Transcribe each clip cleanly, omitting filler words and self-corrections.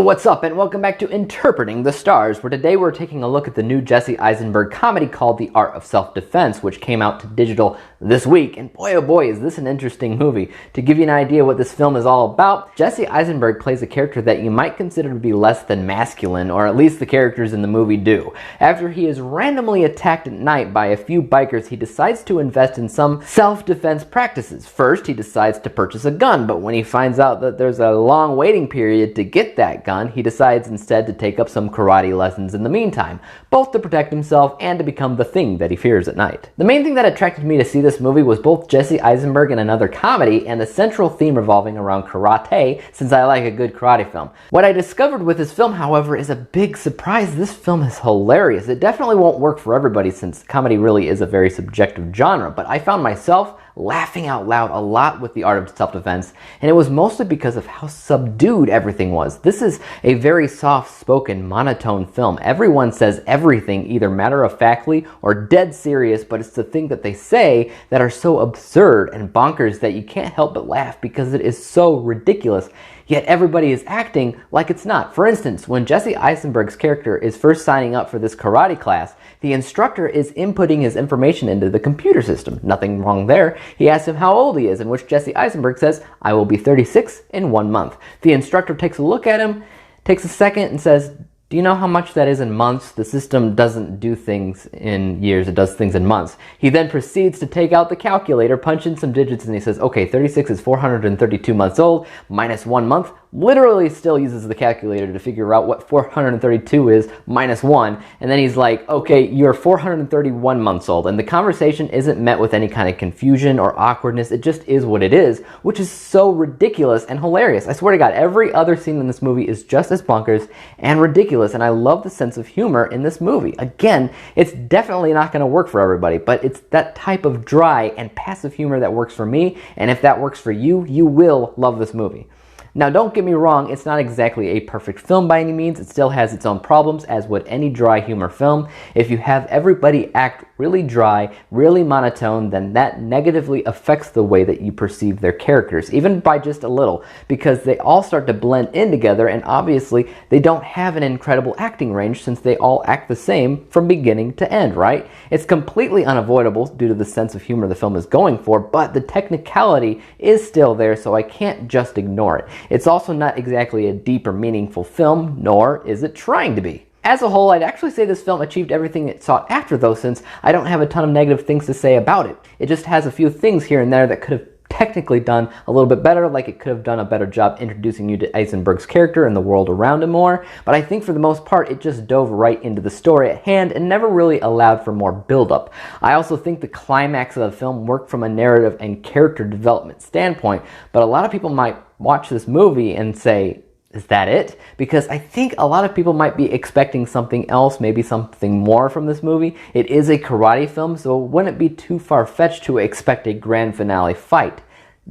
What's up, and welcome back to Interpreting the Stars, where today we're taking a look at the new Jesse Eisenberg comedy called The Art of Self-Defense, which came out to digital this week. And boy oh boy, is this an interesting movie. To give you an idea what this film is all about, Jesse Eisenberg plays a character that you might consider to be less than masculine, or at least the characters in the movie do. After he is randomly attacked at night by a few bikers, he decides to invest in some self-defense practices. First, he decides to purchase a gun, but when he finds out that there's a long waiting period to get that gun, he decides instead to take up some karate lessons in the meantime, both to protect himself and to become the thing that he fears at night. The main thing that attracted me to see this movie was both Jesse Eisenberg in another comedy and the central theme revolving around karate, since I like a good karate film. What I discovered with this film, however, is a big surprise. This film is hilarious. It definitely won't work for everybody since comedy really is a very subjective genre, but I found myself laughing out loud a lot with The Art of Self-Defense, and it was mostly because of how subdued everything was. This is a very soft-spoken, monotone film. Everyone says everything either matter-of-factly or dead serious, but it's the thing that they say that are so absurd and bonkers that you can't help but laugh because it is so ridiculous. Yet everybody is acting like it's not. For instance, when Jesse Eisenberg's character is first signing up for this karate class, the instructor is inputting his information into the computer system. Nothing wrong there. He asks him how old he is, in which Jesse Eisenberg says, "I will be 36 in 1 month." The instructor takes a look at him, takes a second, and says, "Do you know how much that is in months? The system doesn't do things in years, it does things in months." He then proceeds to take out the calculator, punch in some digits, and he says, "Okay, 36 is 432 months old, minus 1 month." Literally still uses the calculator to figure out what 432 is minus 1, and then he's like, "Okay, you're 431 months old." And the conversation isn't met with any kind of confusion or awkwardness. It just is what it is, which is so ridiculous and hilarious. I swear to God, every other scene in this movie is just as bonkers and ridiculous, and I love the sense of humor in this movie. Again, it's definitely not going to work for everybody, but it's that type of dry and passive humor that works for me, and if that works for you, you will love this movie. Now, don't get me wrong, it's not exactly a perfect film by any means. It still has its own problems, as would any dry humor film. If you have everybody act really dry, really monotone, then that negatively affects the way that you perceive their characters, even by just a little, because they all start to blend in together, and obviously they don't have an incredible acting range since they all act the same from beginning to end, right? It's completely unavoidable due to the sense of humor the film is going for, but the technicality is still there, so I can't just ignore it. It's also not exactly a deep or meaningful film, nor is it trying to be. As a whole, I'd actually say this film achieved everything it sought after, though, since I don't have a ton of negative things to say about it. It just has a few things here and there that could have technically done a little bit better, like it could have done a better job introducing you to Eisenberg's character and the world around him more, but I think for the most part it just dove right into the story at hand and never really allowed for more build-up. I also think the climax of the film worked from a narrative and character development standpoint, but a lot of people might watch this movie and say, "Is that it?" Because I think a lot of people might be expecting something else, maybe something more from this movie. It is a karate film, so wouldn't it be too far-fetched to expect a grand finale fight?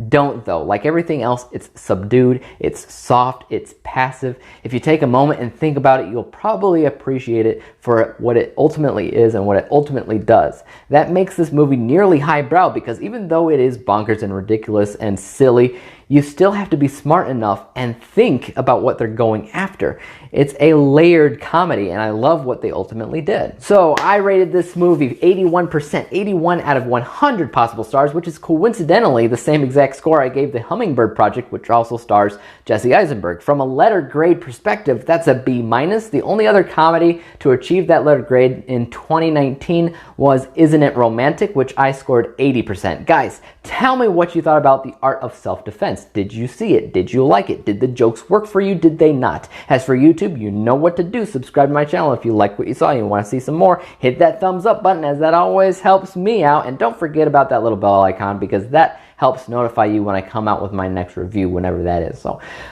Don't, though. Like everything else, it's subdued, it's soft, it's passive. If you take a moment and think about it, you'll probably appreciate it for what it ultimately is and what it ultimately does. That makes this movie nearly highbrow, because even though it is bonkers and ridiculous and silly, you still have to be smart enough and think about what they're going after. It's a layered comedy, and I love what they ultimately did. So I rated this movie 81%, 81 out of 100 possible stars, which is coincidentally the same exact score I gave The Hummingbird Project, which also stars Jesse Eisenberg. From a letter grade perspective, that's a B-. The only other comedy to achieve that letter grade in 2019 was Isn't It Romantic, which I scored 80%. Guys, tell me what you thought about The Art of Self-Defense. Did you see it? Did you like it? Did the jokes work for you? Did they not? As for YouTube, you know what to do. Subscribe to my channel if you like what you saw and you want to see some more. Hit that thumbs up button, as that always helps me out. And don't forget about that little bell icon, because that helps notify you when I come out with my next review, whenever that is.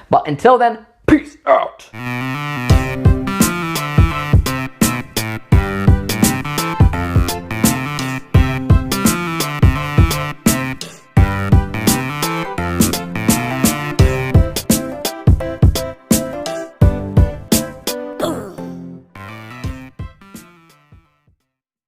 But until then, peace out.